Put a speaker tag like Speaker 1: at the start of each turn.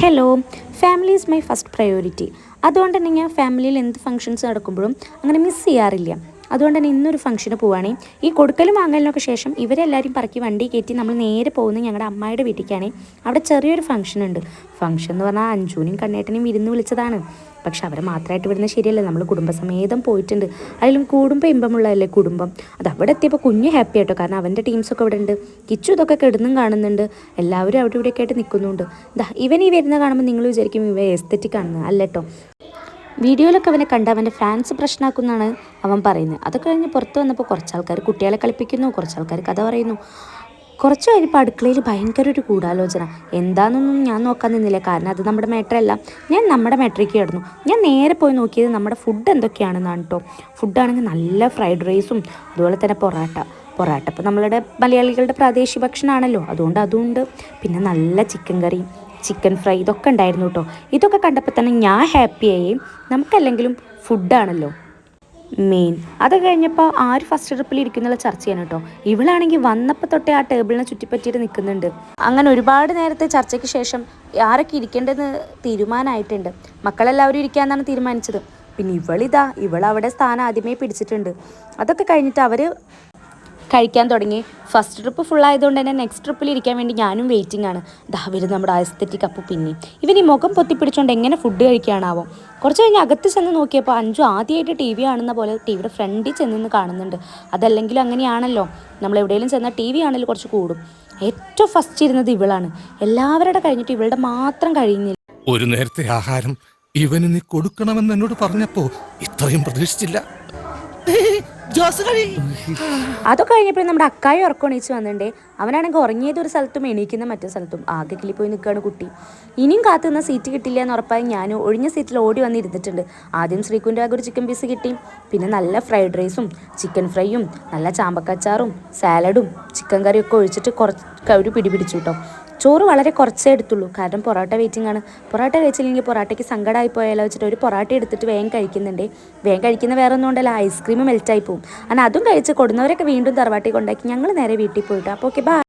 Speaker 1: Hello, family is my first priority. അതുകൊണ്ട് തന്നെ ഞാൻ ഫാമിലിയിൽ എന്ത് ഫംഗ്ഷൻസ് നടക്കുമ്പോഴും അങ്ങനെ മിസ് ചെയ്യാറില്ല. അതുകൊണ്ട് തന്നെ ഇന്നൊരു ഫംഗ്ഷന് പോവുകയാണെങ്കിൽ ഈ കൊടുക്കലും വാങ്ങലിനൊക്കെ ശേഷം ഇവരെല്ലാവരും പറക്കി വണ്ടി കയറ്റി നമ്മൾ നേരെ പോകുന്നത് ഞങ്ങളുടെ അമ്മായിയുടെ വീട്ടിലേക്കാണ്. അവിടെ ചെറിയൊരു ഫംഗ്ഷൻ ഉണ്ട്. ഫംഗ്ഷൻ എന്ന് പറഞ്ഞാൽ അഞ്ജുവിനെയും കണ്ണേട്ടനെയും വിരുന്ന് വിളിച്ചതാണ്. പക്ഷെ അവരെ മാത്രമായിട്ട് വിടുന്നത് ശരിയല്ല. നമ്മൾ കുടുംബസമേതം പോയിട്ടുണ്ട്. അതിലും കൂടുമ്പോൾ ഇമ്പമുള്ളതല്ലേ കുടുംബം. അത് അവിടെ എത്തിയപ്പോൾ കുഞ്ഞ് ഹാപ്പി ആയിട്ടോ. കാരണം അവൻ്റെ ടീംസൊക്കെ ഇവിടെ ഉണ്ട്. കിച്ചു ഇതൊക്കെ കിടന്നും കാണുന്നുണ്ട്. എല്ലാവരും അവിടെ ഇവിടെയൊക്കെ ആയിട്ട് നിൽക്കുന്നുണ്ട്. ഇവൻ ഈ വരുന്ന കാണുമ്പോൾ നിങ്ങൾ വിചാരിക്കും ഇവ എസ്തെറ്റിക് ആണെന്ന്. അല്ലട്ടോ, വീഡിയോയിലൊക്കെ അവനെ കണ്ട് അവൻ്റെ ഫാൻസ് പ്രശ്നമാക്കുമെന്നാണ് അവൻ പറയുന്നത്. അത് കഴിഞ്ഞ് പുറത്ത് വന്നപ്പോൾ കുറച്ച് ആൾക്കാർ കുട്ടികളെ കളിപ്പിക്കുന്നു, കുറച്ച് ആൾക്കാർ കഥ പറയുന്നു. കുറച്ച് കഴിഞ്ഞപ്പോൾ അടുക്കളയിൽ ഭയങ്കര ഒരു ഗൂഢാലോചന. എന്താണെന്നൊന്നും ഞാൻ നോക്കാൻ നിന്നില്ല, കാരണം അത് നമ്മുടെ മാറ്ററല്ല. ഞാൻ നമ്മുടെ മാറ്ററിലേക്ക് കിടന്നു. ഞാൻ നേരെ പോയി നോക്കിയത് നമ്മുടെ ഫുഡ് എന്തൊക്കെയാണെന്നാണ് കേട്ടോ. ഫുഡാണെങ്കിൽ നല്ല ഫ്രൈഡ് റൈസും അതുപോലെ തന്നെ പൊറാട്ട ഇപ്പോൾ നമ്മളുടെ മലയാളികളുടെ പ്രാദേശിക ഭക്ഷണമാണല്ലോ, അതുകൊണ്ട് അതുണ്ട്. പിന്നെ നല്ല ചിക്കൻ കറി, ചിക്കൻ ഫ്രൈ, ഇതൊക്കെ ഉണ്ടായിരുന്നു കേട്ടോ. ഇതൊക്കെ കണ്ടപ്പോൾ തന്നെ ഞാൻ ഹാപ്പിയായി. നമുക്കല്ലെങ്കിലും ഫുഡാണല്ലോ മെയിൻ. അത് കഴിഞ്ഞപ്പോൾ ആര് ഫസ്റ്റ് ട്രിപ്പിൽ ഇരിക്കുന്നുള്ള ചർച്ച ചെയ്യണം കേട്ടോ. ഇവളാണെങ്കിൽ വന്നപ്പോൾ തൊട്ടേ ആ ടേബിളിനെ ചുറ്റിപ്പറ്റിയിട്ട് നിൽക്കുന്നുണ്ട്. അങ്ങനെ ഒരുപാട് നേരത്തെ ചർച്ചയ്ക്ക് ശേഷം ആരൊക്കെ ഇരിക്കേണ്ടതെന്ന് തീരുമാനമായിട്ടുണ്ട്. മക്കളെല്ലാവരും ഇരിക്കാമെന്നാണ് തീരുമാനിച്ചത്. പിന്നെ ഇവളവിടെ സ്ഥാനം ആദ്യമേ പിടിച്ചിട്ടുണ്ട്. അതൊക്കെ കഴിഞ്ഞിട്ട് അവർ കഴിക്കാൻ തുടങ്ങി. ഫസ്റ്റ് ട്രിപ്പ് ഫുള്ളായതുകൊണ്ട് തന്നെ നെക്സ്റ്റ് ട്രിപ്പിൽ ഇരിക്കാൻ വേണ്ടി ഞാനും വെയിറ്റിംഗ് ആണ്. വരും നമ്മുടെ ആസ്തെറ്റിക് അപ്പോൾ പിന്നെ ഇവൻ ഈ മുഖം പൊത്തിപ്പിടിച്ചുകൊണ്ട് എങ്ങനെ ഫുഡ് കഴിക്കാനാവോ. കുറച്ച് കഴിഞ്ഞ് അകത്ത് ചെന്ന് നോക്കിയപ്പോൾ അഞ്ചു ആദ്യമായിട്ട് ടി വി കാണുന്ന പോലെ ടിവിയുടെ ഫ്രണ്ടിൽ ചെന്ന് കാണുന്നുണ്ട്. അതല്ലെങ്കിലും അങ്ങനെയാണല്ലോ, നമ്മൾ എവിടെയെങ്കിലും ചെന്നാൽ ടി വി ആണെങ്കിലും കുറച്ച് കൂടും. ഏറ്റവും ഫസ്റ്റ് ഇരുന്നത് ഇവളാണ്. എല്ലാവരുടെ കഴിഞ്ഞിട്ട് ഇവളുടെ മാത്രം കഴിയുന്നില്ല.
Speaker 2: ഒരു നേരത്തെ ആഹാരം ഇവന് നീ കൊടുക്കണമെന്ന് എന്നോട് പറഞ്ഞപ്പോ ഇത്രയും പ്രതീക്ഷിച്ചില്ല.
Speaker 1: അതൊക്കെ കഴിഞ്ഞപ്പോൾ നമ്മുടെ അക്കായി ഉറക്കണീച്ച് വന്നിട്ടുണ്ടേ. അവനാണെങ്കിൽ ഉറങ്ങിയത് ഒരു സ്ഥലത്തും എണീക്കുന്ന മറ്റേ സ്ഥലത്തും ആകെ കിളി പോയി നിൽക്കുകയാണ് കുട്ടി. ഇനിയും കാത്തു നിന്ന സീറ്റ് കിട്ടില്ല എന്ന് ഉറപ്പായി ഞാൻ ഒഴിഞ്ഞ സീറ്റിൽ ഓടി വന്നിരുന്നിട്ടുണ്ട്. ആദ്യം ശ്രീകുൻ്റെ ആകെ ഒരു ചിക്കൻ പീസ് കിട്ടി. പിന്നെ നല്ല ഫ്രൈഡ് റൈസും ചിക്കൻ ഫ്രൈയും നല്ല ചാമ്പക്കച്ചാറും സാലഡും ചിക്കൻ കറിയും ഒക്കെ ഒഴിച്ചിട്ട് ഒരു പിടി പിടിച്ചു കേട്ടോ. ചോറ് വളരെ കുറച്ചേ എടുത്തുള്ളൂ, കാരണം പൊറോട്ട വെയിറ്റിംഗ് ആണ്. പൊറോട്ട കഴിച്ചില്ലെങ്കിൽ പൊറോട്ടയ്ക്ക് സങ്കടമായി പോയാലോ വെച്ചിട്ട് ഒരു പൊറോട്ട എടുത്തിട്ട് വേഗം കഴിക്കുന്നുണ്ട്. വേഗം കഴിക്കുന്ന വേറെ ഒന്നും കൊണ്ടല്ല, ഐസ്ക്രീം മെൽറ്റായി പോകും. അങ്ങനെ അതും കഴിച്ച് കൊടുന്നവരൊക്കെ വീണ്ടും തറവാട്ടി കൊണ്ടാക്കി ഞങ്ങൾ നേരെ വീട്ടിൽ പോയിട്ട്. അപ്പോൾ ഓക്കെ, ബൈ.